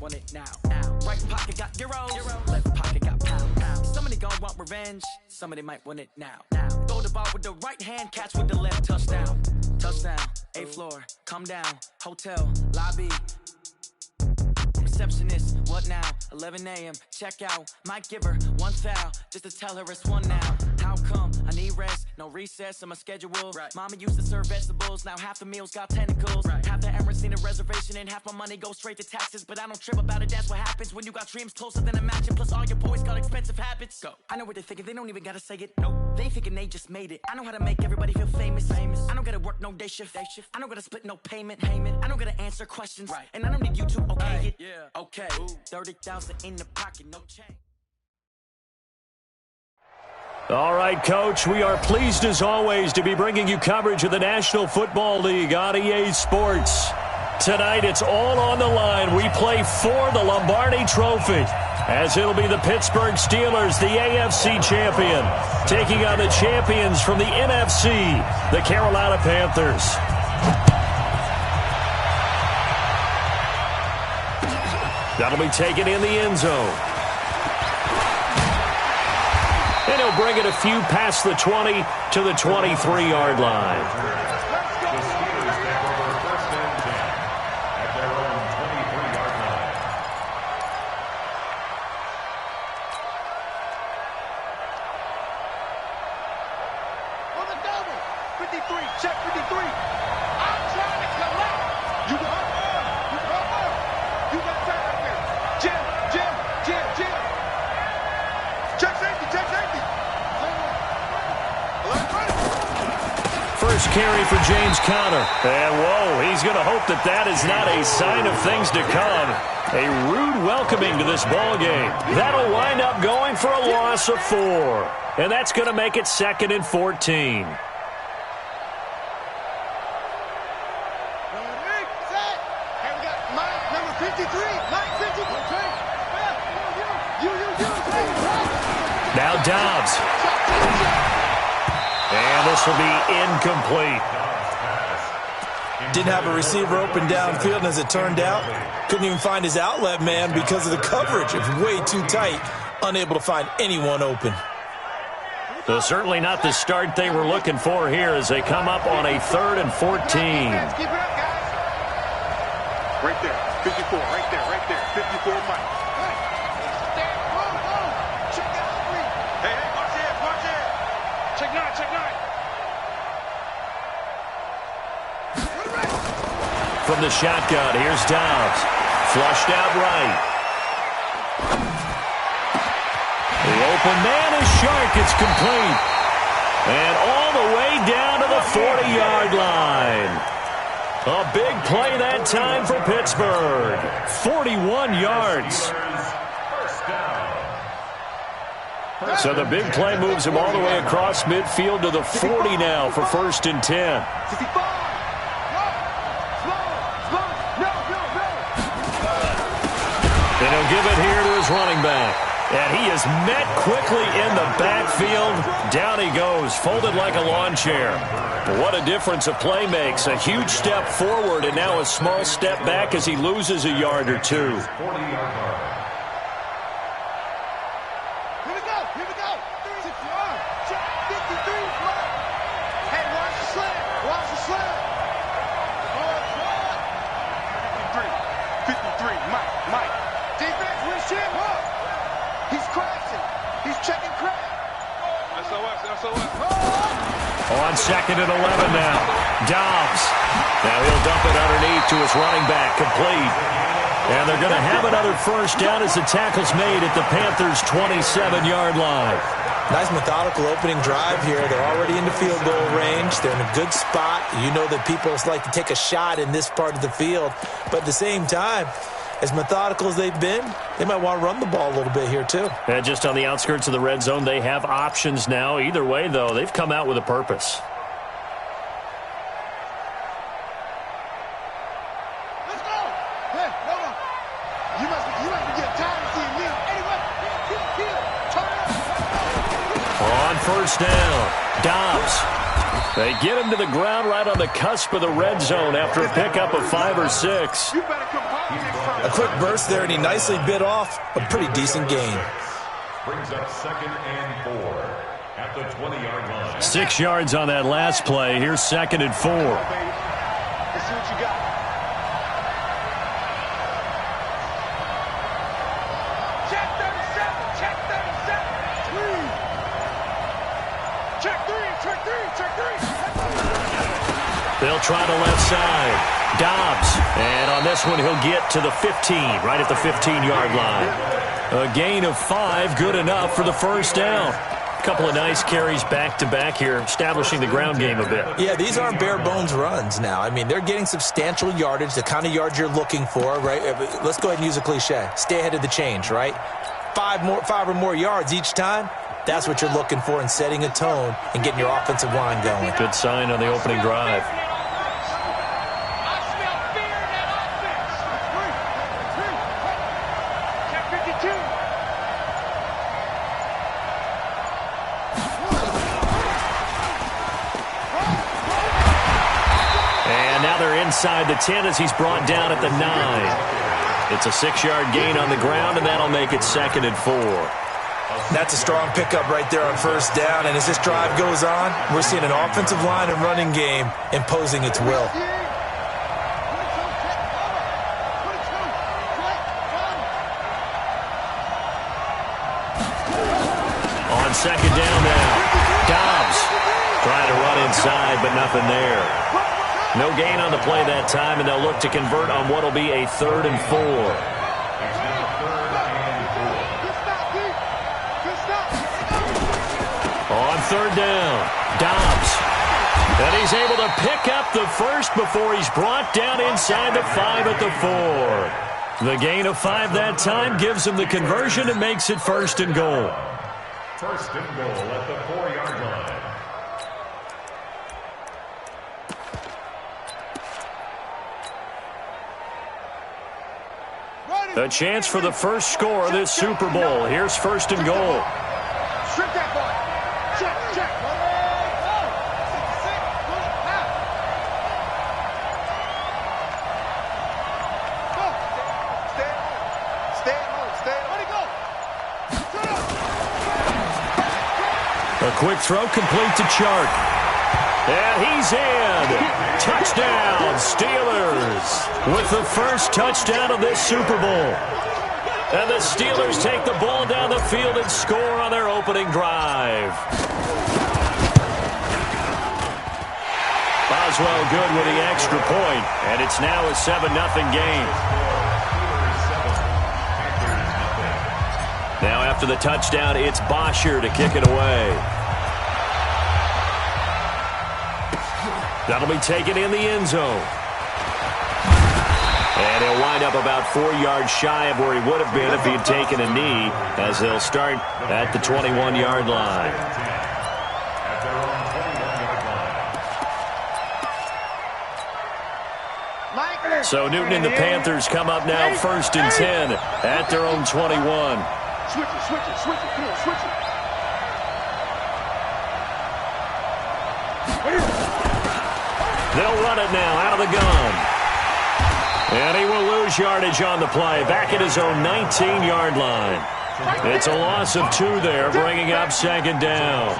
want it now. Right pocket got euros, left pocket got pounds. Somebody gon' want revenge, somebody might want it now. Throw the ball with the right hand, catch with the left, touchdown. Touchdown, 8th floor, come down, hotel, lobby. Receptionist, what now? 11 a.m., check out. Might give her one foul, just to tell her it's one now. How come? I need rest, no recess in my schedule. Right. Mama used to serve vegetables, now half the meals got tentacles. Right. Half the Emirates need a reservation and half my money goes straight to taxes. But I don't trip about it, that's what happens when you got dreams closer than a matching. Plus all your boys got expensive habits. Go. I know what they're thinking, they don't even gotta say it. Nope. They thinking they just made it. I know how to make everybody feel famous. I don't gotta work no day shift. I don't gotta split no payment. I don't gotta answer questions. Right. And I don't need you to okay it. Yeah. Okay, 30,000 in the pocket, no change. All right, Coach, we are pleased as always to be bringing you coverage of the National Football League on EA Sports. Tonight, it's all on the line. We play for the Lombardi Trophy, as it'll be the Pittsburgh Steelers, the AFC champion, taking on the champions from the NFC, the Carolina Panthers. That'll be taken in the end zone. And he'll bring it a few past the 20 to the 23-yard line. Carry for James Conner. And, whoa, he's going to hope that that is not a sign of things to come. A rude welcoming to this ball game. That'll wind up going for a loss of 4. And that's going to make it 2nd and 14. Now Dobbs. And this will be incomplete. Didn't have a receiver open downfield, and as it turned out, couldn't even find his outlet man because of the coverage. It was way too tight, unable to find anyone open. So certainly not the start they were looking for here as they come up on a 3rd and 14. Keep it up, guys. Right there, 54, right there, 54 Mike. From the shotgun, here's Dobbs. Flushed out right. The open man is Shark. It's complete. And all the way down to the 40-yard line. A big play that time for Pittsburgh. 41 yards. So the big play moves him all the way across midfield to the 40 now for 1st and 10. And he'll give it here to his running back. And he is met quickly in the backfield. Down he goes, folded like a lawn chair. What a difference a play makes. A huge step forward and now a small step back as he loses a yard or two. On 2nd and 11 now. Dobbs. Now he'll dump it underneath to his running back. Complete. And they're going to have another 1st down as the tackle's made at the Panthers' 27-yard line. Nice methodical opening drive here. They're already into field goal range. They're in a good spot. You know that people like to take a shot in this part of the field. But at the same time, as methodical as they've been, they might want to run the ball a little bit here too. And just on the outskirts of the red zone, they have options now. Either way, though, they've come out with a purpose. Let's go! Hey, hold on. You must be getting tired of seeing me. Anyway, turn it up. On 1st down, Dobbs. They get him to the ground right on the cusp of the red zone after a pickup of 5 or 6. You better come A quick burst there, and he nicely bit off a pretty decent gain. Brings up 2nd and 4 at the 20-yard line. 6 yards on that last play. Here's 2nd and 4. Let's see what you got. Check 37. Check 37. Check 3. Check 3. Check 3. They'll try the left side. Dobbs. And on this one, he'll get to the 15, right at the 15-yard line. A gain of 5, good enough for the first down. A couple of nice carries back-to-back here, establishing the ground game a bit. Yeah, these aren't bare-bones runs now. I mean, they're getting substantial yardage, the kind of yards you're looking for, right? Let's go ahead and use a cliche. Stay ahead of the change, right? 5 or more yards each time. That's what you're looking for in setting a tone and getting your offensive line going. Good sign on the opening drive. Inside the 10 as he's brought down at the 9. It's a 6-yard gain on the ground, and that'll make it 2nd and 4. That's a strong pickup right there on first down, and as this drive goes on, we're seeing an offensive line and running game imposing its will. On 2nd down now, Dobbs trying to run inside, but nothing there. No gain on the play that time, and they'll look to convert on what will be a 3rd and 4. On 3rd down, Dobbs. And he's able to pick up the first before he's brought down inside the 5 at the 4. The gain of 5 that time gives him the conversion and makes it 1st and goal. 1st and goal at the 4-yard line. A chance for the first score of this Super Bowl. Here's 1st and goal. Strip that ball. Check, check. Go. Stay at home. Stay at home. Stay at home. A quick throw complete to Chark. And he's in. Touchdown, Steelers. With the first touchdown of this Super Bowl. And the Steelers take the ball down the field and score on their opening drive. Boswell good with the extra point, and it's now a 7-0 game. Now after the touchdown, it's Bosher to kick it away. That'll be taken in the end zone. And he'll wind up about 4 yards shy of where he would have been if he had taken a knee, as they'll start at the 21-yard line. So Newton and the Panthers come up now 1st and 10 at their own 21. Switch it, switch it, switch it. Come on, switch it. They'll run it now out of the gun. And he will lose yardage on the play, back at his own 19-yard line. It's a loss of 2 there, bringing up 2nd down.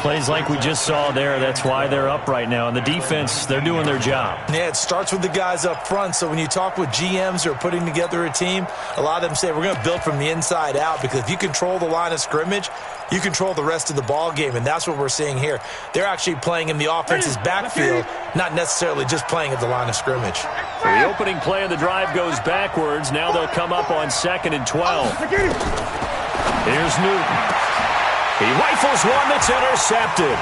Plays like we just saw there, that's why they're up right now. And the defense, they're doing their job. Yeah, it starts with the guys up front. So when you talk with GMs who are putting together a team, a lot of them say we're going to build from the inside out, because if you control the line of scrimmage, you control the rest of the ball game, and that's what we're seeing here. They're actually playing in the offense's backfield, not necessarily just playing at the line of scrimmage. So the opening play of the drive goes backwards. Now they'll come up on 2nd and 12. Here's Newton. He rifles one that's intercepted.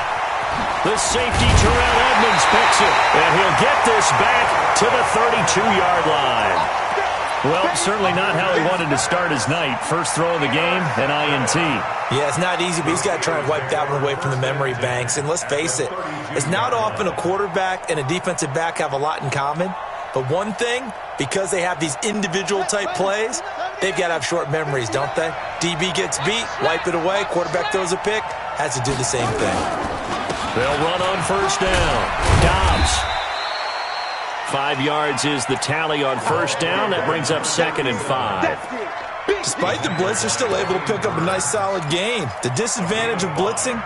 The safety, Terrell Edmonds, picks it, and he'll get this back to the 32-yard line. Well, certainly not how he wanted to start his night. First throw of the game, an INT. Yeah, it's not easy, but he's got to try and wipe that one away from the memory banks. And let's face it, it's not often a quarterback and a defensive back have a lot in common. But one thing, because they have these individual-type plays, they've got to have short memories, don't they? DB gets beat, wipe it away, quarterback throws a pick, has to do the same thing. They'll run on first down. Dobbs 5 yards is the tally on first down. That brings up 2nd and 5. Despite the blitz, they're still able to pick up a nice solid gain. The disadvantage of blitzing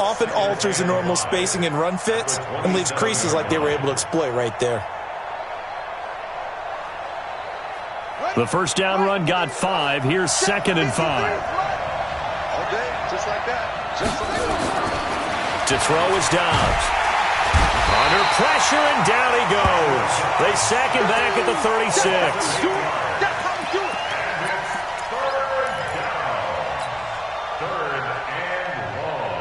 often alters the normal spacing and run fits and leaves creases like they were able to exploit right there. The first down run got 5. Here's 2nd and 5. All day, just like that. Just like that. To throw is Dobbs. Under pressure, and down he goes. They sack him back at the 36. That's how you do it. Third and long.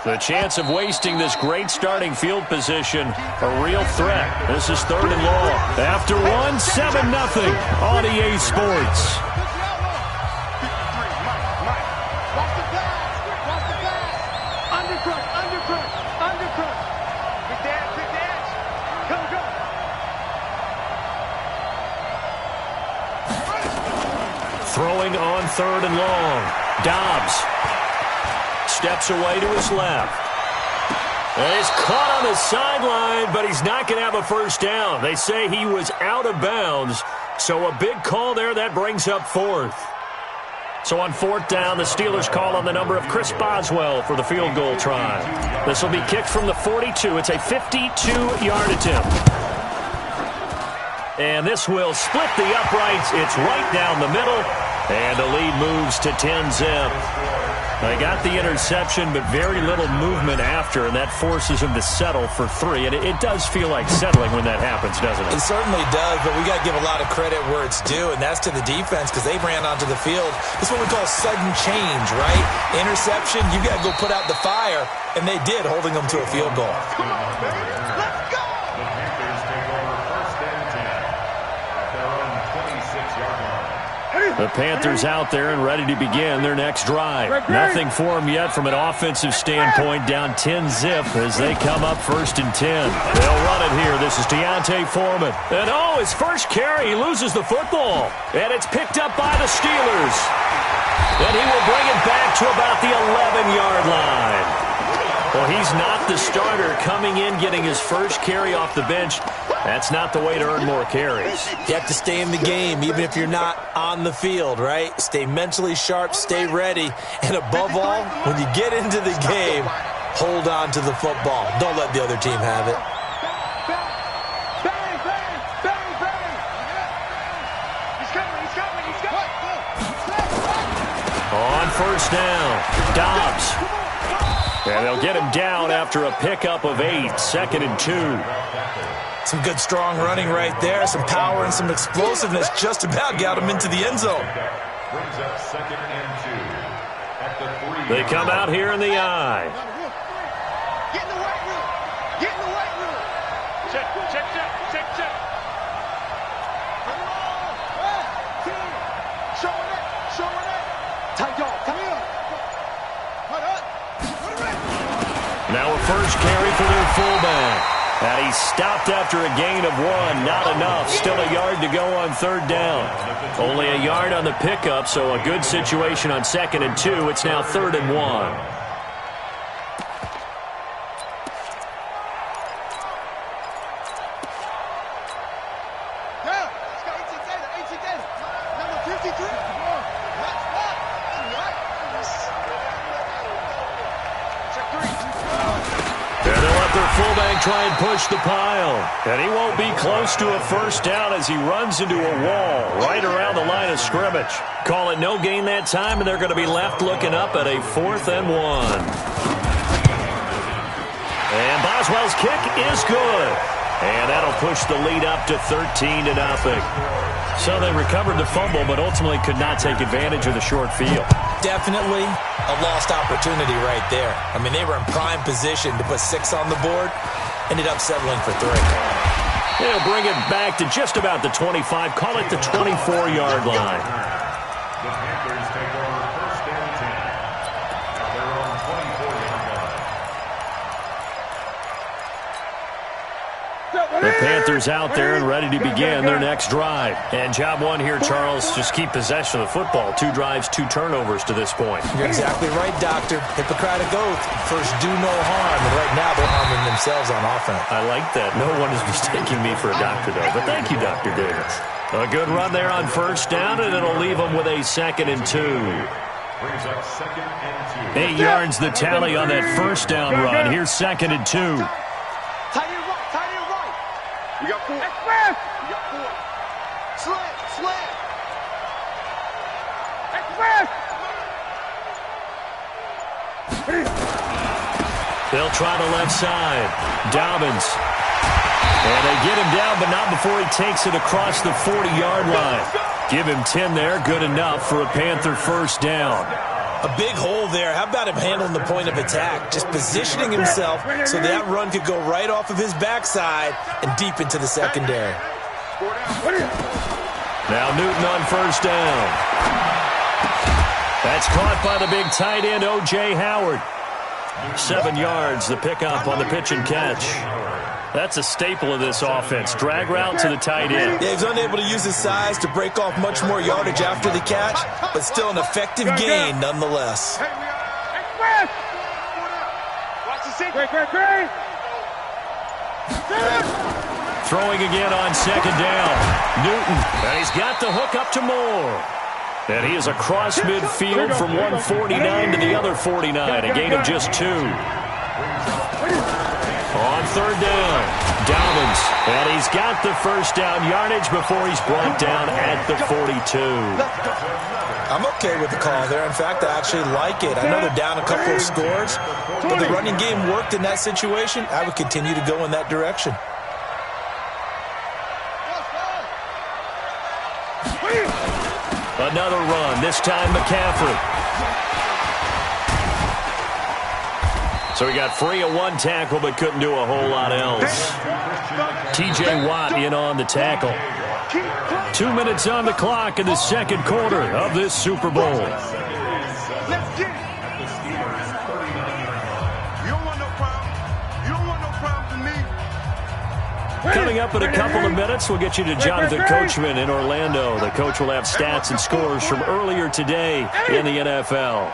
The chance of wasting this great starting field position, a real threat. This is 3rd and long. After one, 7-0 on EA Sports. Throwing on 3rd and long. Dobbs steps away to his left. And he's caught on the sideline, but he's not going to have a first down. They say he was out of bounds, so a big call there. That brings up 4th. So on 4th down, the Steelers call on the number of Chris Boswell for the field goal try. This will be kicked from the 42. It's a 52-yard attempt. And this will split the uprights. It's right down the middle. And the lead moves to 10-zip. They got the interception, but very little movement after, and that forces him to settle for 3. And it does feel like settling when that happens, doesn't it? It certainly does, but we got to give a lot of credit where it's due, and that's to the defense because they ran onto the field. This is what we call sudden change, right? Interception, you got to go put out the fire, and they did, holding them to a field goal. Come on, baby. Let's go. The Panthers take over 1st and 10 at their own 26-yard line. The Panthers out there and ready to begin their next drive. Nothing for them yet from an offensive standpoint. Down 10-zip as they come up 1st and 10. They'll run it here. This is Deontay Foreman. And his first carry, he loses the football. And it's picked up by the Steelers. And he will bring it back to about the 11-yard line. Well, he's not the starter coming in, getting his first carry off the bench. That's not the way to earn more carries. You have to stay in the game, even if you're not on the field, right? Stay mentally sharp, stay ready, and above all, when you get into the game, hold on to the football. Don't let the other team have it. Bang, bang, bang, bang. He's coming. On first down, Dobbs. And they'll get him down after a pickup of 8, 2nd and 2. Some good strong running right there, some power and some explosiveness just about got him into the end zone. Brings up 2nd and 2 at the 3. They come out here in the eye. Get in the white room. Get in the white room. Check. Showing it. Tight dog, come here. Now a first carry for their fullback. And he stopped after a gain of 1. Not enough. Still a yard to go on 3rd down. Only a yard on the pickup, so a good situation on 2nd and 2. It's now 3rd and 1. Number 53. Check 3. And they'll let their fullback try and push the pile. And he won't be close to a first down as he runs into a wall right around the line of scrimmage. Call it no gain that time, and they're going to be left looking up at a 4th and 1. And Boswell's kick is good. And that'll push the lead up to 13-0. So they recovered the fumble, but ultimately could not take advantage of the short field. Definitely a lost opportunity right there. I mean, they were in prime position to put 6 on the board, ended up settling for 3. They'll bring it back to just about the 25, call it the 24-yard line. The Panthers take over 1st and 10 at their own 24-yard line. The Panthers out there and ready to begin their next drive. And job one here, Charles, just keep possession of the football. 2 drives, 2 turnovers to this point. You're exactly right, Doctor. Hippocratic oath. First, do no harm. And right now, they're harming themselves on offense. I like that. No one is mistaking me for a doctor, though. But thank you, Dr. Davis. A good run there on first down, and it'll leave them with a 2nd and 2. Brings up 2nd and 2. 8 yards the tally on that first down run. Here's 2nd and 2. Tight end right, tight end right. You got 4. Express! You got 4. Slant, slant. Express! They'll try the left side. Dobbins. And they get him down, but not before he takes it across the 40-yard line. Give him 10 there. Good enough for a Panther first down. A big hole there. How about him handling the point of attack? Just positioning himself so that run could go right off of his backside and deep into the secondary. Now Newton on first down. That's caught by the big tight end, O.J. Howard. 7 yards, the pickup on the pitch and catch. That's a staple of this offense. Drag route to the tight end. Yeah, he's unable to use his size to break off much more yardage after the catch, but still an effective gain nonetheless. Express! Watch the second. Great! Throwing again on second down. Newton, and he's got the hook up to Moore. And he is across midfield from 149 to the other 49, a gain of just 2. On third down, Dobbins, and he's got the first down yardage before he's brought down at the 42. I'm okay with the call there. In fact, I actually like it. I know they're down a couple of scores, but the running game worked in that situation. I would continue to go in that direction. Another run, this time McCaffrey. So he got free of 1 tackle, but couldn't do a whole lot else. T.J. Watt in on the tackle. 2 minutes on the clock in the second quarter of this Super Bowl. Let's get it. You don't want no problem. You don't want no problem to me. Coming up in a couple of minutes, we'll get you to Jonathan Coachman in Orlando. The coach will have stats and scores from earlier today in the NFL.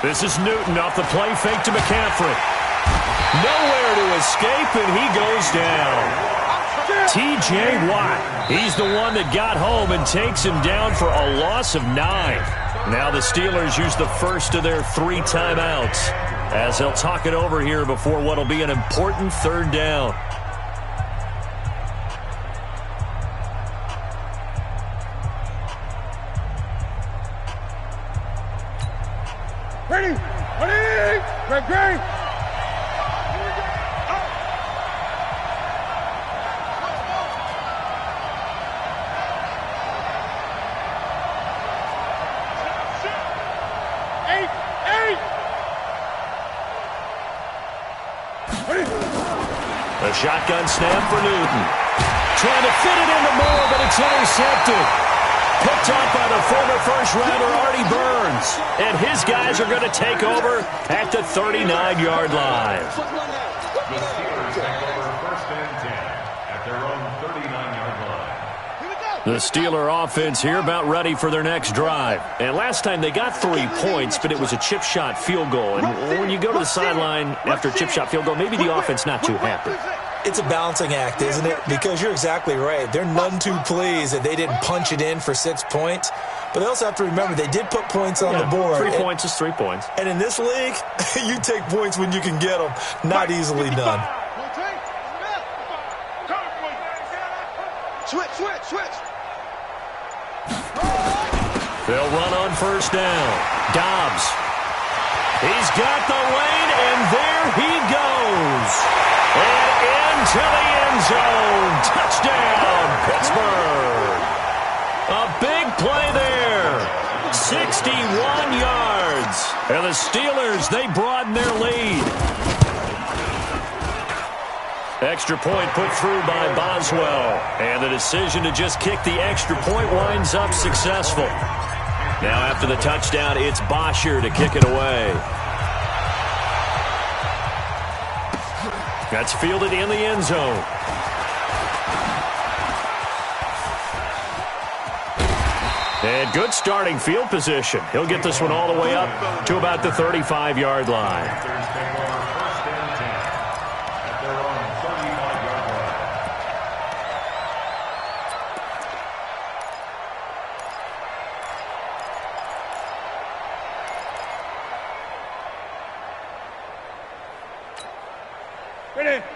This is Newton off the play fake to McCaffrey. Nowhere to escape, and he goes down. T.J. Watt, he's the one that got home and takes him down for a loss of 9. Now the Steelers use the first of their 3 timeouts as they'll talk it over here before what will be an important third down. Ready! Great! A shotgun snap for Newton. Trying to fit it into Moore, but it's intercepted. Picked up by the former first-rounder Artie Burns. And his guys are going to take over at the 39-yard line. The Steelers take over 1st and 10 at their own 39-yard line. The Steeler offense here about ready for their next drive. And last time they got 3 points, but it was a chip shot field goal. And when you go to the sideline after a chip shot field goal, maybe the offense not too happy. It's a balancing act, isn't it? Because you're exactly right. They're none too pleased that they didn't punch it in for 6 points. But they also have to remember they did put points on the board. 3 points is 3 points. And in this league, you take points when you can get them. Not easily done. Switch. They'll run on first down. Dobbs. He's got the lane, and there he goes. And into the end zone. Touchdown, Pittsburgh. A big play there. 61 yards. And the Steelers, they broaden their lead. Extra point put through by Boswell. And the decision to just kick the extra point winds up successful. Now after the touchdown, it's Bosher to kick it away. That's fielded in the end zone. And good starting field position. He'll get this one all the way up to about the 35-yard line.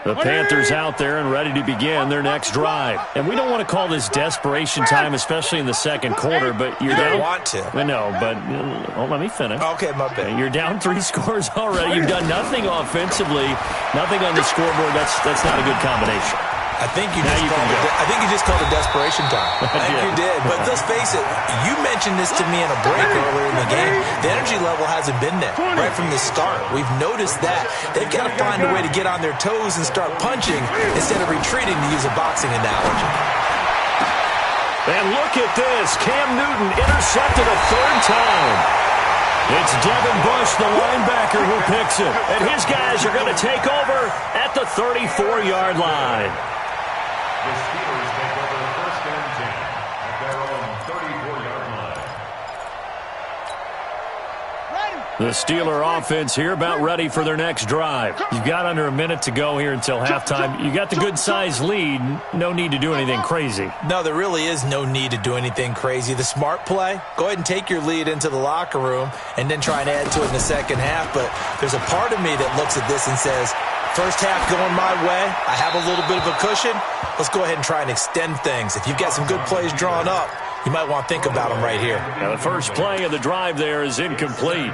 The Panthers out there and ready to begin their next drive. And we don't want to call this desperation time, especially in the second quarter, but you're down. You don't want to. I know, but let me finish. Okay, my bad. You're down 3 scores already. You've done nothing offensively, nothing on the scoreboard. That's not a good combination. I think you just called it desperation time. I think you did. But let's face it, you mentioned this to me in a break earlier in the game. The energy level hasn't been there right from the start. We've noticed that. They've got to find a way to get on their toes and start punching instead of retreating, to use a boxing analogy. And look at this. Cam Newton intercepted a 3rd time. It's Devin Bush, the linebacker, who picks it. And his guys are going to take over at the 34-yard line. The Steelers take over 1st and 10 at their own 34-yard line. The Steeler offense here about ready for their next drive. You've got under a minute to go here until halftime. You got the good-sized lead. No need to do anything crazy. No, there really is no need to do anything crazy. The smart play, go ahead and take your lead into the locker room and then try and add to it in the second half. But there's a part of me that looks at this and says, first half going my way, I have a little bit of a cushion. Let's go ahead and try and extend things. If you've got some good plays drawn up, you might want to think about them right here. Now the first play of the drive there is incomplete.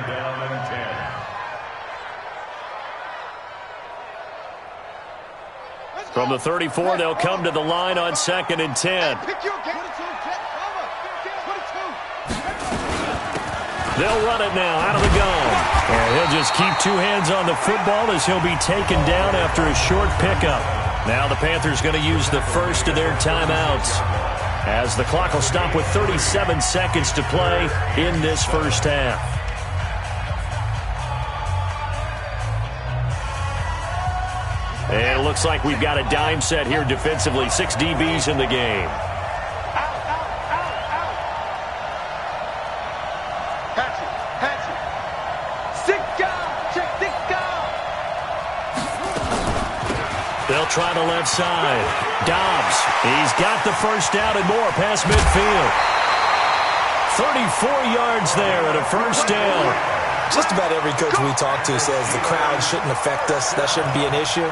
From the 34, they'll come to the line on 2nd and 10. They'll run it now out of the gun. And he'll just keep 2 hands on the football as he'll be taken down after a short pickup. Now the Panthers going to use the first of their timeouts as the clock will stop with 37 seconds to play in this first half. And it looks like we've got a dime set here defensively. 6 DBs in the game. They'll try the left side. Dobbs, he's got the first down and more past midfield. 34 yards there and a first down. Just about every coach we talk to says the crowd shouldn't affect us. That shouldn't be an issue.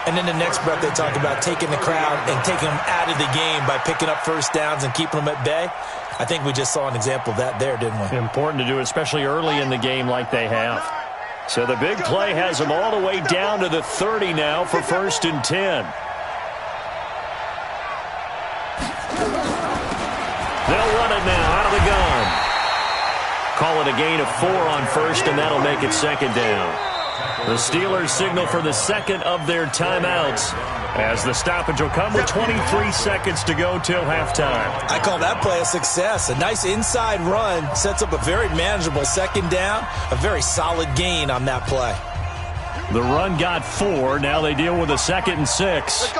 And then the next breath they talk about taking the crowd and taking them out of the game by picking up first downs and keeping them at bay. I think we just saw an example of that there, didn't we? Important to do, especially early in the game like they have. So the big play has them all the way down to the 30 now for 1st and 10. They'll run it now out of the gun. Call it a gain of 4 on 1st, and that'll make it 2nd down. The Steelers signal for the 2nd of their timeouts as the stoppage will come with 23 seconds to go till halftime. I call that play a success. A nice inside run sets up a very manageable 2nd down, a very solid gain on that play. The run got 4. Now they deal with a 2nd and 6.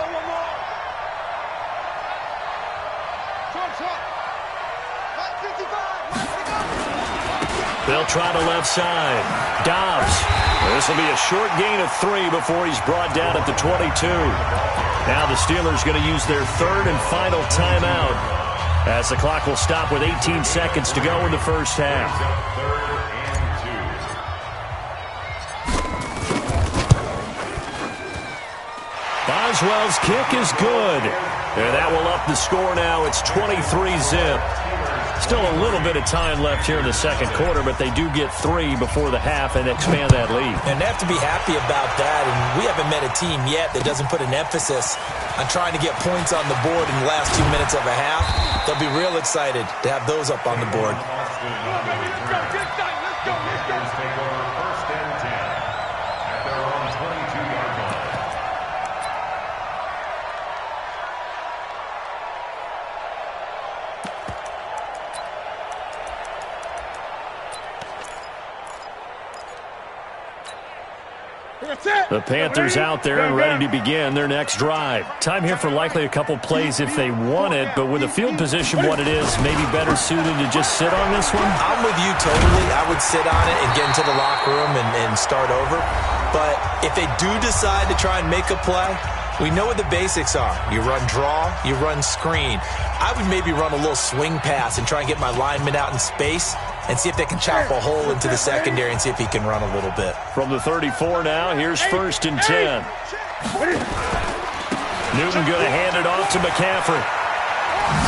They'll try the left side. Dobbs. This will be a short gain of 3 before he's brought down at the 22. Now the Steelers going to use their 3rd and final timeout as the clock will stop with 18 seconds to go in the first half. Boswell's kick is good. And that will up the score now. It's 23-zip. Still a little bit of time left here in the second quarter, but they do get 3 before the half and expand that lead. And they have to be happy about that. And we haven't met a team yet that doesn't put an emphasis on trying to get points on the board in the last 2 minutes of a half. They'll be real excited to have those up on the board. The Panthers out there and ready to begin their next drive. Time here for likely a couple plays if they want it, but with the field position what it is, maybe better suited to just sit on this one? I'm with you totally. I would sit on it and get into the locker room and start over. But if they do decide to try and make a play, we know what the basics are. You run draw, you run screen. I would maybe run a little swing pass and try and get my lineman out in space and see if they can chop a hole into the secondary and see if he can run a little bit. From the 34 now, here's 1st and 10. Newton going to hand it off to McCaffrey.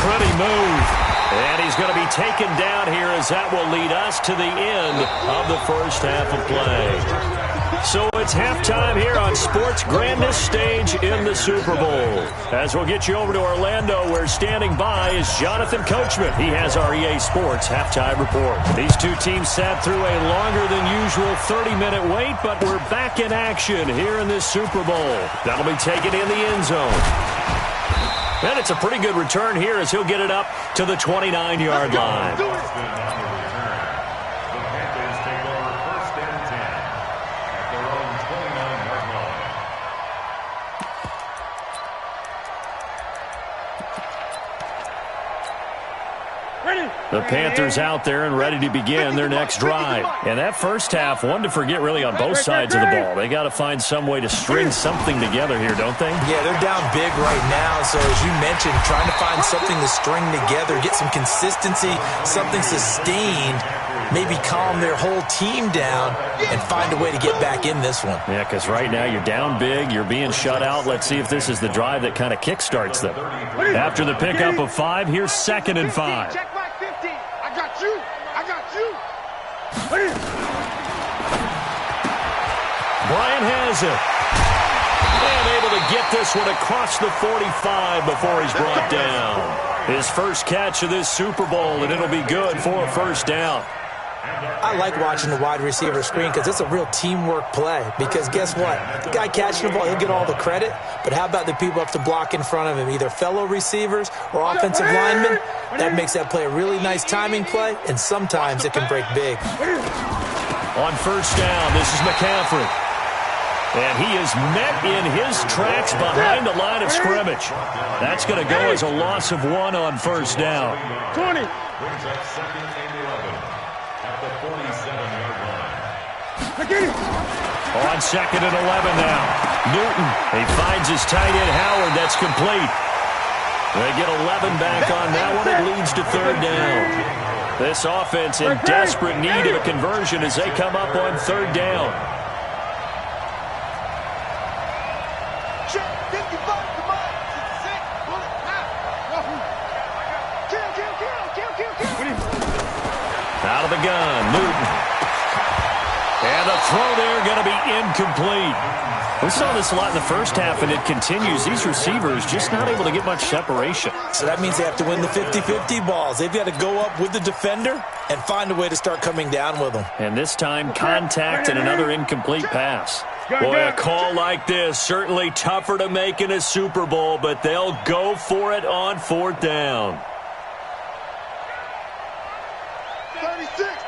Pretty move. And he's going to be taken down here as that will lead us to the end of the first half of play. So it's halftime here on sports' grandest stage in the Super Bowl. As we'll get you over to Orlando, where standing by is Jonathan Coachman. He has our EA Sports halftime report. These two teams sat through a longer than usual 30-minute wait, but we're back in action here in this Super Bowl. That'll be taken in the end zone. And it's a pretty good return here as he'll get it up to the 29-yard line. The Panthers out there and ready to begin their next drive. And that first half, one to forget really on both sides of the ball. They got to find some way to string something together here, don't they? Yeah, they're down big right now. So as you mentioned, trying to find something to string together, get some consistency, something sustained, maybe calm their whole team down and find a way to get back in this one. Yeah, because right now you're down big, you're being shut out. Let's see if this is the drive that kind of kickstarts them. After the pickup of 5, here's 2nd and 5. Check back 15. I got you. I got you. Brian has it. And able to get this one across the 45 before he's brought down. His first catch of this Super Bowl, and it'll be good for a first down. I like watching the wide receiver screen because it's a real teamwork play. Because guess what? The guy catching the ball, he'll get all the credit. But how about the people up to block in front of him, either fellow receivers or offensive linemen? That makes that play a really nice timing play, and sometimes it can break big. On first down, this is McCaffrey. And he is met in his tracks behind the line of scrimmage. That's going to go as a loss of 1 on first down. 20. Brings up 2nd and 11 at the 47-yard line. On 2nd and 11 now. Newton, he finds his tight end Howard. That's complete. They get 11 back on that one. It leads to 3rd down. This offense in desperate need of a conversion as they come up on 3rd down. Out of the gun, Newton. And the throw there going to be incomplete. We saw this a lot in the first half, and it continues. These receivers just not able to get much separation. So that means they have to win the 50-50 balls. They've got to go up with the defender and find a way to start coming down with them. And this time, contact and another incomplete pass. Boy, a call like this, certainly tougher to make in a Super Bowl, but they'll go for it on 4th down.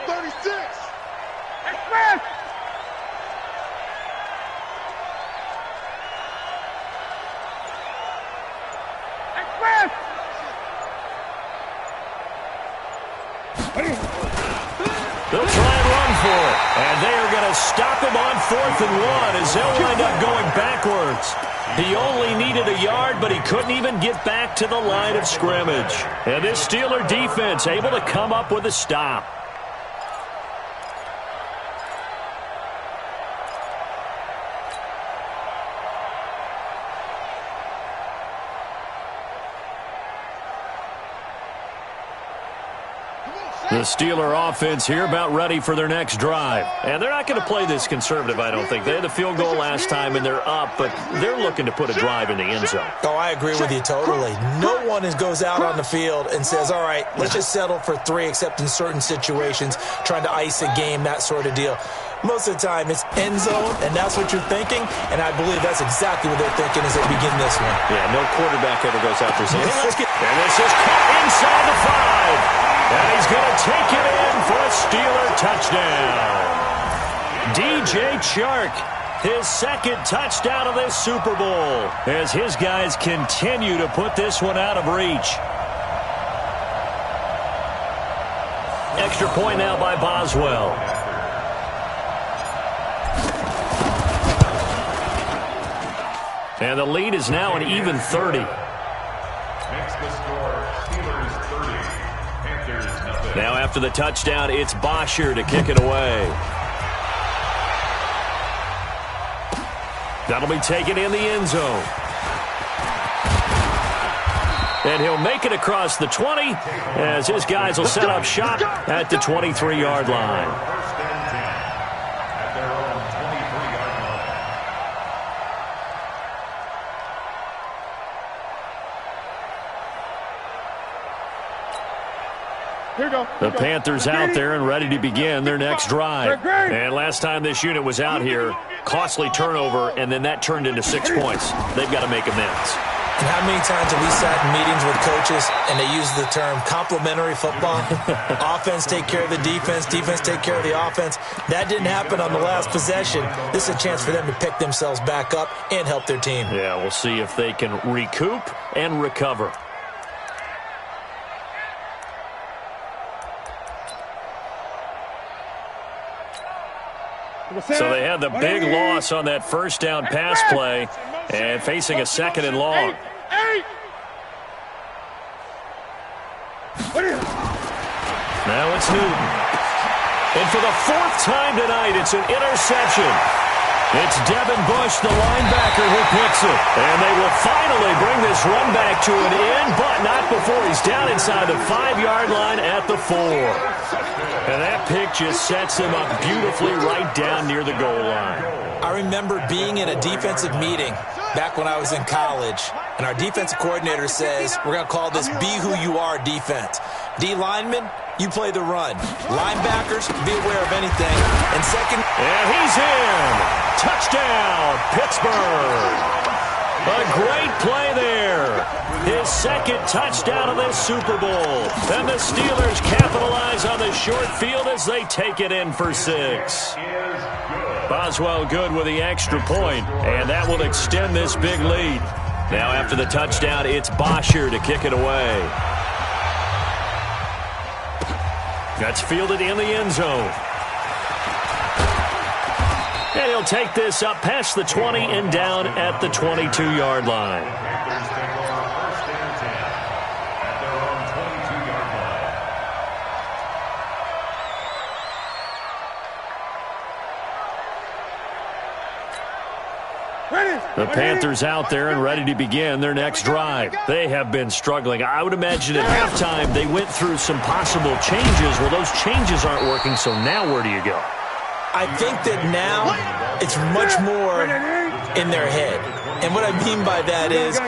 36. Express. They'll try and run for it. And they are going to stop him on 4th and 1 as they'll wind up going backwards. He only needed a yard, but he couldn't even get back to the line of scrimmage. And this Steeler defense able to come up with a stop. The Steeler offense here about ready for their next drive. And they're not going to play this conservative, I don't think. They had the field goal last time, and they're up, but they're looking to put a drive in the end zone. Oh, I agree with you totally. No one goes out on the field and says, all right, let's just settle for 3, except in certain situations, trying to ice a game, that sort of deal. Most of the time, it's end zone, and that's what you're thinking, and I believe that's exactly what they're thinking as they begin this one. Yeah, no quarterback ever goes out there saying, hey, let's get... And this is caught inside the 5. And he's going to take it in for a Steeler touchdown. DJ Chark his second touchdown of this Super Bowl as his guys continue to put this one out of reach. Extra point now by Boswell. And the lead is now an even 30. Makes the score Steelers 30, Panthers nothing. Now after the touchdown, it's Bosher to kick it away. That'll be taken in the end zone. And he'll make it across the 20 as his guys will set up shop at the 23-yard line. First and 10 at their own 23-yard line. Here you go. The Panthers out there and ready to begin their next drive. And last time this unit was out here, costly turnover, and then that turned into 6 points. They've got to make amends. And how many times have we sat in meetings with coaches and they use the term complementary football? Offense take care of the defense, defense take care of the offense. That didn't happen on the last possession. This is a chance for them to pick themselves back up and help their team. Yeah, we'll see if they can recoup and recover. So they had the big loss on that first down pass play and facing a second and long. Now it's Newton. And for the fourth time tonight, it's an interception. It's Devin Bush, the linebacker, who picks it. And they will finally bring this run back to an end, but not before he's down inside the 5-yard line at the 4. And that pick just sets him up beautifully right down near the goal line. I remember being in a defensive meeting back when I was in college, and our defensive coordinator says, we're going to call this Be Who You Are defense. D linemen, you play the run. Linebackers, be aware of anything. And second... And he's in! Touchdown, Pittsburgh! A great play there. His second touchdown of this Super Bowl. And the Steelers capitalize on the short field as they take it in for 6. Boswell good with the extra point, and that will extend this big lead. Now after the touchdown, it's Bosher to kick it away. That's fielded in the end zone. And he'll take this up past the 20 and down at the 22-yard line. Panthers take over first and 10 at their own 22-yard line. The Panthers out there and ready to begin their next drive. They have been struggling. I would imagine at halftime they went through some possible changes. Well, those changes aren't working, so now where do you go? I think that now it's much more in their head. And what I mean by that is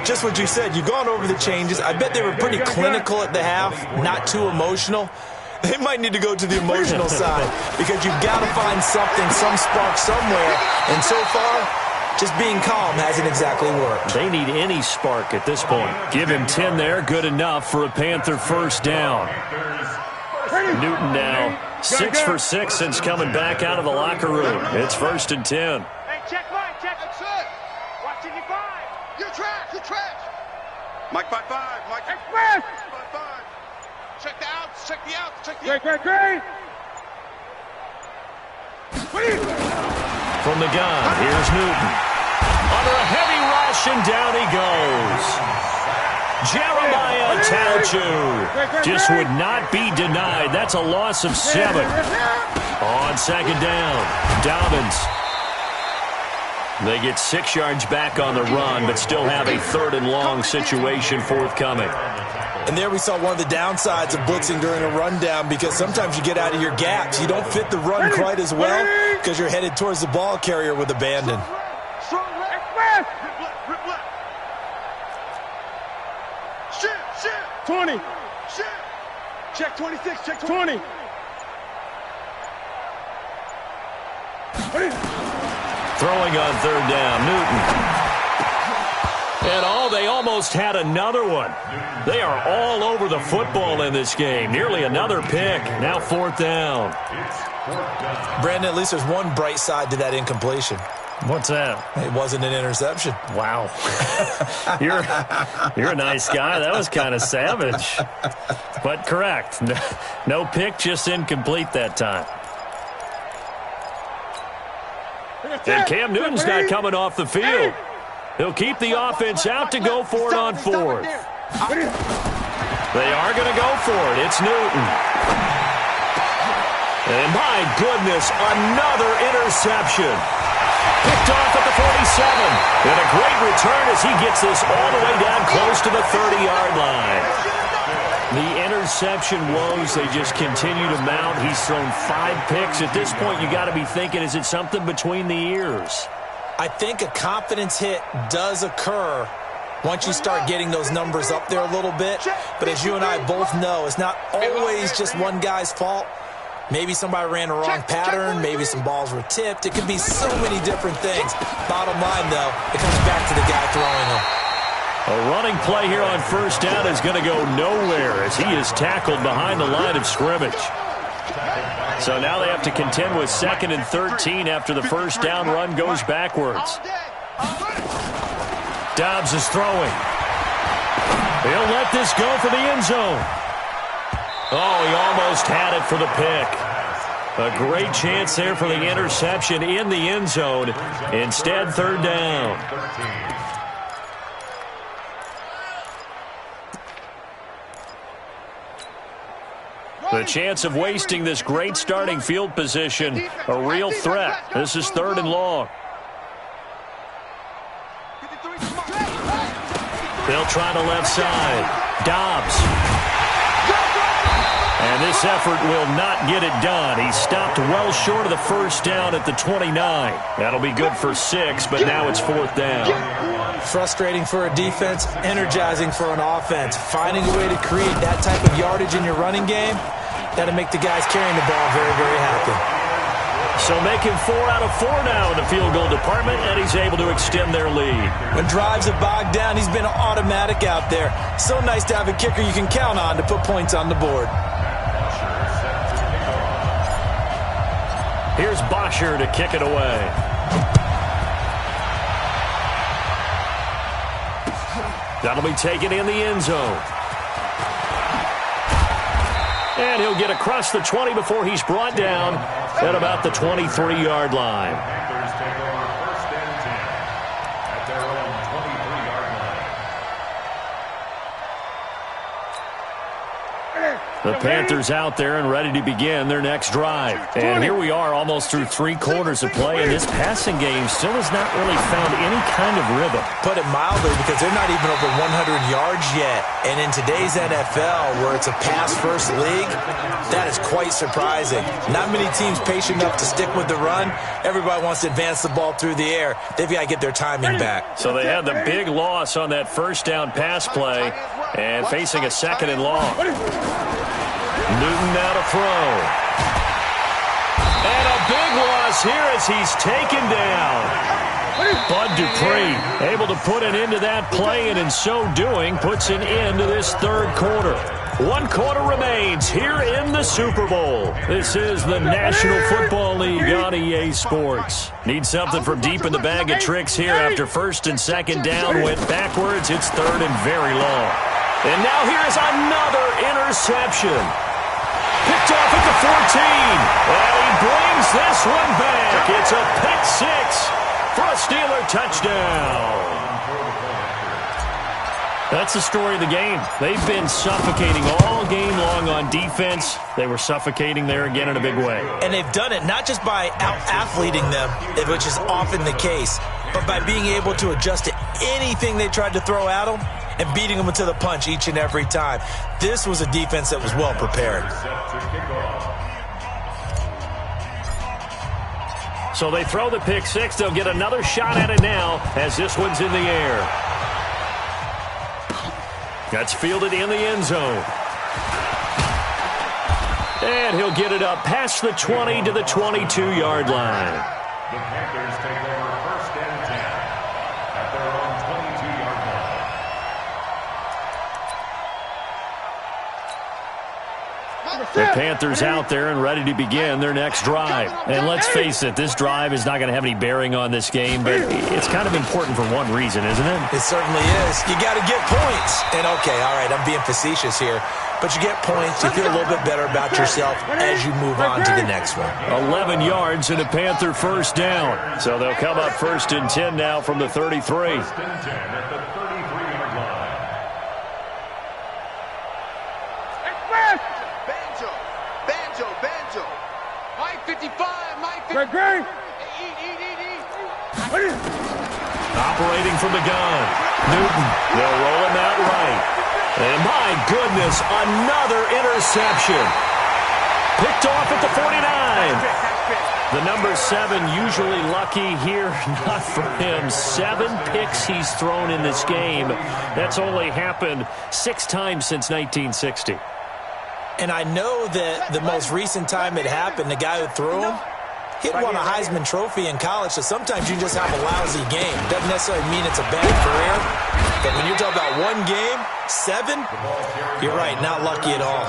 just what you said. You've gone over the changes. I bet they were pretty clinical at the half, not too emotional. They might need to go to the emotional side because you've got to find something, some spark somewhere. And so far, just being calm hasn't exactly worked. They need any spark at this point. Give him 10 there, good enough for a Panther first down. Newton now 6 for 6 since coming back out of the locker room. It's first and 10. Hey, check mine, check. That's it. Watching you 5. You're trash. You're trash. Mike 5-5. Mike Express. 5-5. Check the outs. Check the outs. Check the Great, outs. great, great. From the gun, here's Newton. Under a heavy rush, and down he goes. Jeremiah Tauchu just would not be denied. That's a loss of 7. On second down, Dobbins. They get 6 yards back on the run, but still have a 3rd and long situation forthcoming. And there we saw one of the downsides of blitzing during a rundown because sometimes you get out of your gaps. You don't fit the run quite as well because you're headed towards the ball carrier with abandon. Express. 20. Shit. Check 26. Check 20. Throwing on 3rd down, Newton. And they almost had another one. They are all over the football in this game. Nearly another pick. Now 4th down. Brandon, at least there's one bright side to that incompletion. What's that? It wasn't an interception. Wow. You're a nice guy. That was kind of savage. But correct. No pick, just incomplete that time. And Cam Newton's not coming off the field. He'll keep the offense out to go for it on fourth. They are going to go for it. It's Newton. And my goodness, another interception. Picked off at the 47. And a great return as he gets this all the way down close to the 30-yard line. The interception woes, they just continue to mount. He's thrown 5 picks. At this point, you got to be thinking, is it something between the ears? I think a confidence hit does occur once you start getting those numbers up there a little bit. But as you and I both know, it's not always just one guy's fault. Maybe somebody ran a wrong pattern. Maybe some balls were tipped. It could be so many different things. Bottom line, though, it comes back to the guy throwing them. A running play here on first down is going to go nowhere as he is tackled behind the line of scrimmage. So now they have to contend with 2nd and 13 after the first down run goes backwards. Dobbs is throwing. He'll let this go for the end zone. Oh, he almost had it for the pick. A great chance there for the interception in the end zone. Instead, 3rd down. The chance of wasting this great starting field position, a real threat. This is 3rd and long. They'll try the left side. Dobbs. And this effort will not get it done. He stopped well short of the first down at the 29. That'll be good for 6, but now it's 4th down. Frustrating for a defense, energizing for an offense. Finding a way to create that type of yardage in your running game, that'll make the guys carrying the ball very, very happy. So making 4 out of 4 now in the field goal department, and he's able to extend their lead. When drives have bogged down, he's been automatic out there. So nice to have a kicker you can count on to put points on the board. Here's Bosher to kick it away. That'll be taken in the end zone. And he'll get across the 20 before he's brought down at about the 23-yard line. Panthers take over 1st and 10 at their own 23-yard line. The Panthers out there and ready to begin their next drive. And here we are almost through 3 quarters of play, and this passing game still has not really found any kind of rhythm. Put it mildly, because they're not even over 100 yards yet. And in today's NFL, where it's a pass-first league, that is quite surprising. Not many teams patient enough to stick with the run. Everybody wants to advance the ball through the air. They've got to get their timing back. So they had the big loss on that first down pass play and facing a 2nd and long. Newton now to throw. And a big loss here as he's taken down. Bud Dupree able to put an end to that play, and in so doing puts an end to this 3rd quarter. 1 quarter remains here in the Super Bowl. This is the National Football League on EA Sports. Need something from deep in the bag of tricks here after 1st and 2nd down went backwards. It's 3rd and very long. And now here's another interception. Picked off at the 14. And he brings this one back. It's a pick 6 for a Steeler touchdown. That's the story of the game. They've been suffocating all game long on defense. They were suffocating there again in a big way. And they've done it not just by out-athleting them, which is often the case, but by being able to adjust to anything they tried to throw at them and beating them to the punch each and every time. This was a defense that was well prepared. So they throw the pick 6. They'll get another shot at it now as this one's in the air. That's fielded in the end zone. And he'll get it up past the 20 to the 22-yard line. The Panthers take over 1st and 10 at their own 22-yard line. The Panthers out there and ready to begin their next drive. And let's face it, this drive is not going to have any bearing on this game, but it's kind of important for one reason, isn't it? It certainly is. You got to get points. And, okay, all right, I'm being facetious here, but you get points. You feel a little bit better about yourself as you move on to the next one. 11 yards and a Panther first down. So they'll come up 1st and 10 now from the 33. First and 10 at the 33-yard line. Banjo. Mike 55, Mike 55. Great. Operating from the gun. Newton, they'll roll him out right. And my goodness, another interception. Picked off at the 49. The number 7 usually lucky here, not for him. 7 picks he's thrown in this game. That's only happened 6 times since 1960. And I know that the most recent time it happened, the guy who threw him, he had won a Heisman Trophy in college, so sometimes you just have a lousy game. Doesn't necessarily mean it's a bad career, but when you're talking about one game, 7, you're right, not lucky at all.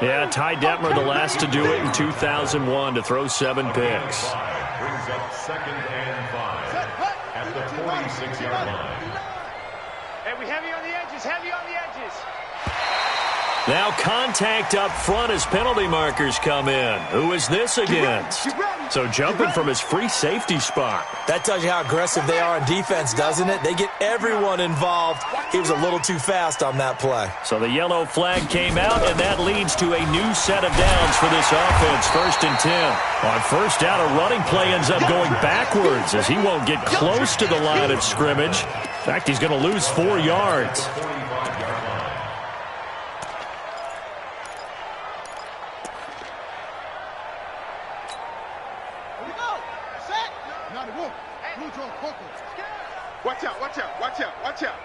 Yeah, Ty Detmer, the last to do it in 2001, to throw 7 picks. Brings up 2nd and 5 at the 46-yard line. Hey, we heavy on the edges. Now contact up front as penalty markers come in. Who is this against? So jumping from his free safety spot. That tells you how aggressive they are on defense, doesn't it? They get everyone involved. He was a little too fast on that play. So the yellow flag came out, and that leads to a new set of downs for this offense. 1st and 10. On 1st down, a running play ends up going backwards as he won't get close to the line of scrimmage. In fact, he's going to lose 4 yards. Watch out.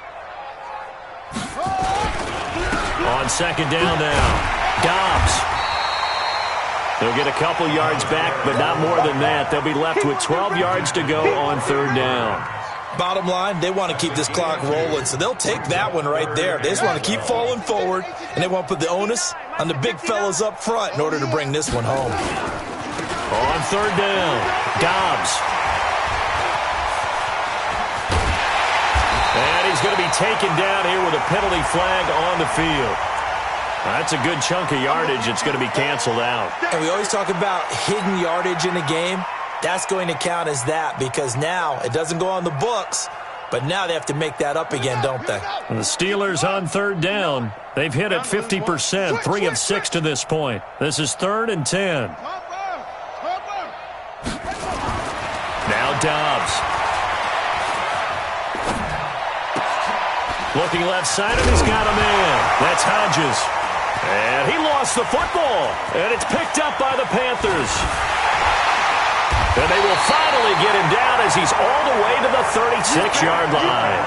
On 2nd down now, Dobbs. They'll get a couple yards back, but not more than that. They'll be left with 12 yards to go on 3rd down. Bottom line, they want to keep this clock rolling, so they'll take that one right there. They just want to keep falling forward, and they want to put the onus on the big fellas up front in order to bring this one home. On 3rd down, Dobbs. And he's going to be taken down here with a penalty flag on the field. That's a good chunk of yardage. It's going to be canceled out. And we always talk about hidden yardage in a game. That's going to count as that because now it doesn't go on the books, but now they have to make that up again, don't they? And the Steelers on 3rd down. They've hit it 50%, 3 of 6 to this point. This is 3rd and 10. Now Dobbs. Looking left side, and he's got a man. That's Hodges. And he lost the football. And it's picked up by the Panthers. And they will finally get him down as he's all the way to the 36-yard line.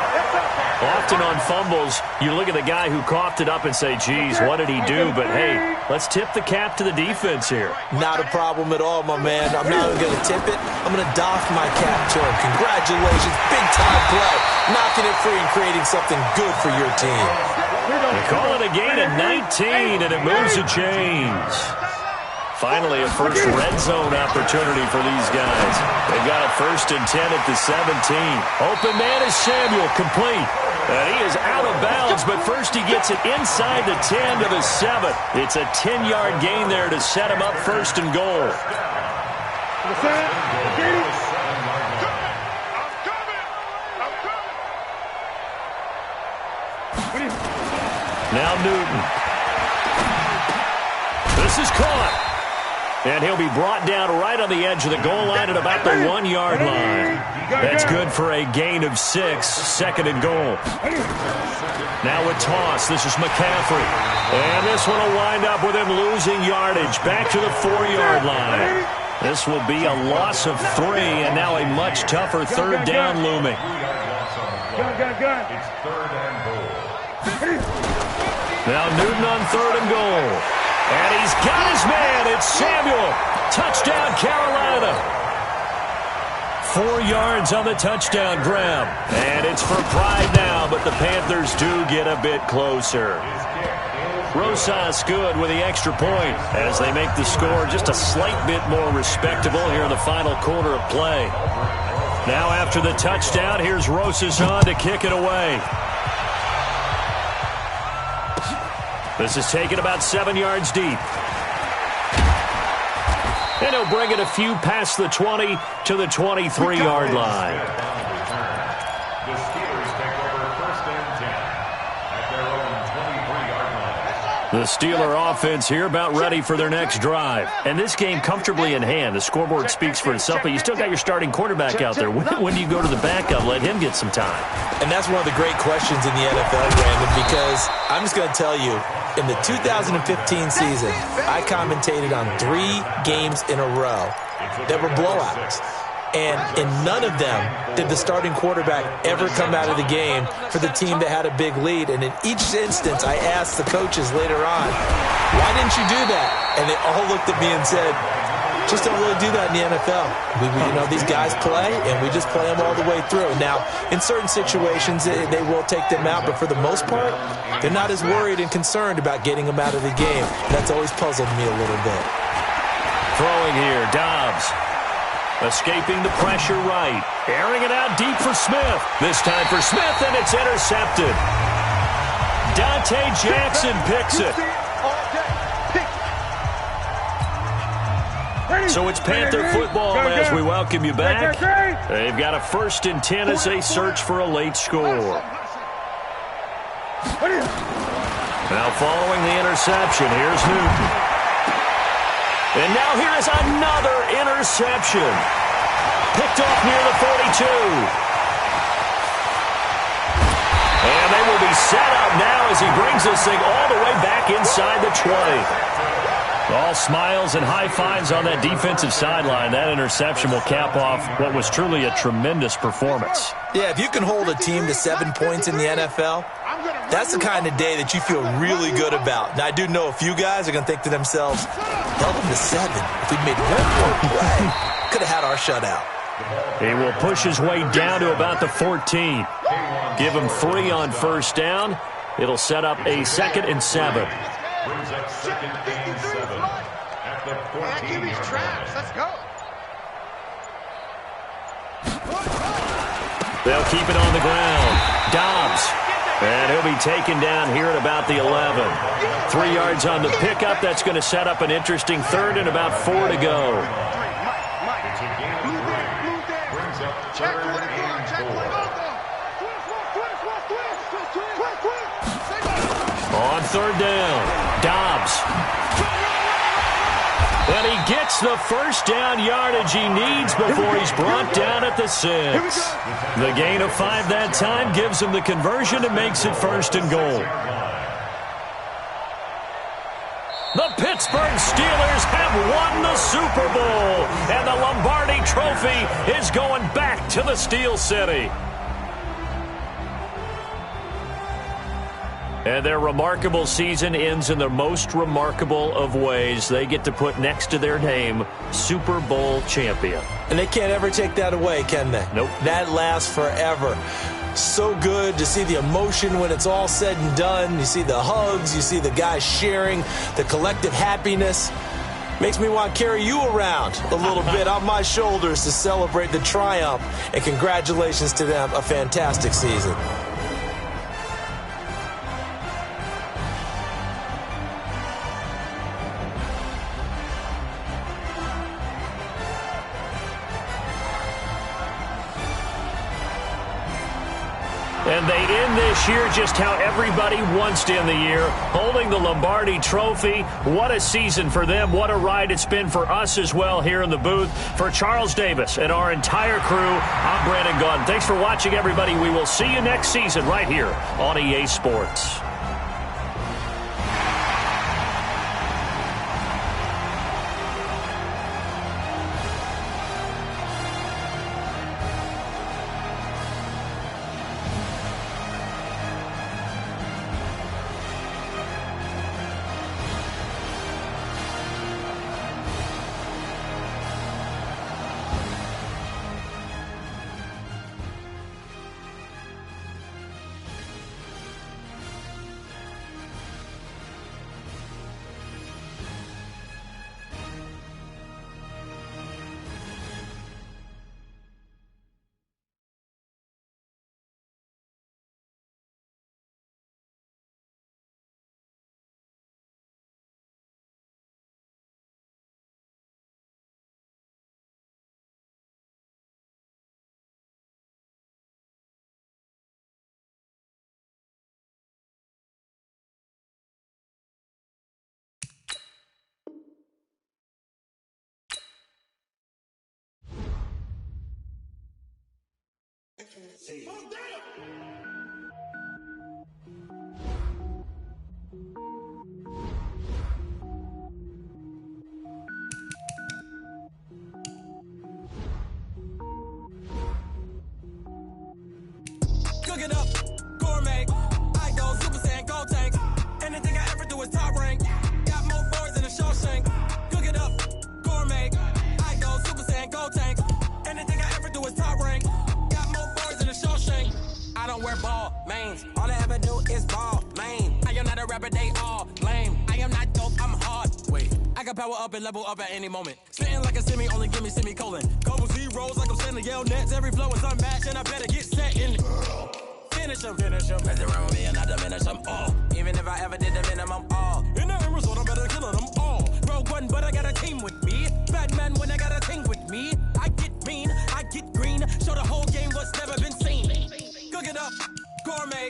Often on fumbles, you look at the guy who coughed it up and say, geez, what did he do? But, hey, let's tip the cap to the defense here. Not a problem at all, my man. I'm not even going to tip it. I'm going to doff my cap to him. Congratulations. Big-time play. Knocking it free and creating something good for your team. They call it a gain of 19, and it moves the chains. Finally, a first red zone opportunity for these guys. They've got a 1st and 10 at the 17. Open man is Samuel, complete. And he is out of bounds, but first he gets it inside the 10 to the 7. It's a 10-yard gain there to set him up 1st and goal. Now Newton. This is caught. And he'll be brought down right on the edge of the goal line at about the 1-yard line. That's good for a gain of 6, 2nd and goal. Now a toss. This is McCaffrey. And this one will wind up with him losing yardage back to the 4-yard line. This will be a loss of 3, and now a much tougher 3rd down looming. It's 3rd and goal. Now Newton on 3rd and goal. And he's got his man. It's Samuel. Touchdown, Carolina. 4 yards on the touchdown grab. And it's for pride now, but the Panthers do get a bit closer. His kick is Rosas good with the extra point as they make the score just a slight bit more respectable here in the final quarter of play. Now after the touchdown, here's Rosas on to kick it away. This is taken about 7 yards deep. And he'll bring it a few past the 20 to the 23-yard line. The Steelers take over 1st and 10 at their own 23-yard line. The Steeler offense here about ready for their next drive. And this game comfortably in hand. The scoreboard speaks for itself, but you still got your starting quarterback out there. When do you go to the backup? Let him get some time. And that's one of the great questions in the NFL, Brandon, because I'm just going to tell you, in the 2015 season, I commentated on 3 games in a row that were blowouts. And in none of them did the starting quarterback ever come out of the game for the team that had a big lead. And in each instance, I asked the coaches later on, why didn't you do that? And they all looked at me and said, just don't really do that in the NFL. These guys play, and we just play them all the way through. Now, in certain situations, they will take them out, but for the most part, they're not as worried and concerned about getting them out of the game. That's always puzzled me a little bit. Throwing here, Dobbs. Escaping the pressure right. Airing it out deep for Smith. This time for Smith, and it's intercepted. Dante Jackson picks it. So it's Panther football as we welcome you back. They've got a 1st and 10 as they search for a late score. Now following the interception, here's Newton. And now here is another interception. Picked off near the 42. And they will be set up now as he brings this thing all the way back inside the 20. All smiles and high fives on that defensive sideline. That interception will cap off what was truly a tremendous performance. Yeah, if you can hold a team to 7 points in the NFL, that's the kind of day that you feel really good about. Now, I do know a few guys are going to think to themselves, held them to 7. If we'd made one more play, could have had our shutout. He will push his way down to about the 14. Give him 3 on 1st down. It'll set up a 2nd and 7. Brings up 2nd and 7 at the 14-yard line. Let's go. They'll keep it on the ground. Dobbs. And he'll be taken down here at about the 11. 3 yards on the pickup. That's going to set up an interesting 3rd and about 4 to go. It's a gain of 3. Brings up 3rd and 4. On 3rd down, Dobbs. And he gets the 1st down yardage he needs before he's brought down at the 6. The gain of 5 that time gives him the conversion and makes it 1st and goal. The Pittsburgh Steelers have won the Super Bowl, and the Lombardi Trophy is going back to the Steel City. And their remarkable season ends in the most remarkable of ways. They get to put next to their name, Super Bowl champion. And they can't ever take that away, can they? Nope. That lasts forever. So good to see the emotion when it's all said and done. You see the hugs. You see the guys sharing, the collective happiness. Makes me want to carry you around a little bit on my shoulders to celebrate the triumph. And congratulations to them. A fantastic season. And they end this year just how everybody wants to end the year, holding the Lombardi Trophy. What a season for them. What a ride it's been for us as well here in the booth. For Charles Davis and our entire crew, I'm Brandon Gaudin. Thanks for watching, everybody. We will see you next season right here on EA Sports. Cook it up, gourmet. I go Super Saiyan, gold tank. Anything I ever do is top rank. Got more boards than a Shawshank. Cook it up, gourmet. I go Super Saiyan, gold tank. Anything I ever do is top rank. Got more boards than a Shawshank. I don't wear ball mains. All I ever do is ball main. I am not a rapper, they all lame. I am not dope, I'm hard. Wait, I can power up and level up at any moment. Spitting like a semi, only give me semicolon. Couple zeros like I'm sending yell nets. Every flow is unmatched and I better get set in. Finish them. Mess around with me and I diminish them all. Even if I ever did the minimum all. In the end result, I'm better killing them all. Rogue one, but I got a team with me. Batman when I got a team with me. I get mean, I get green. Show the whole game what's never been seen. Cook it up, gourmet.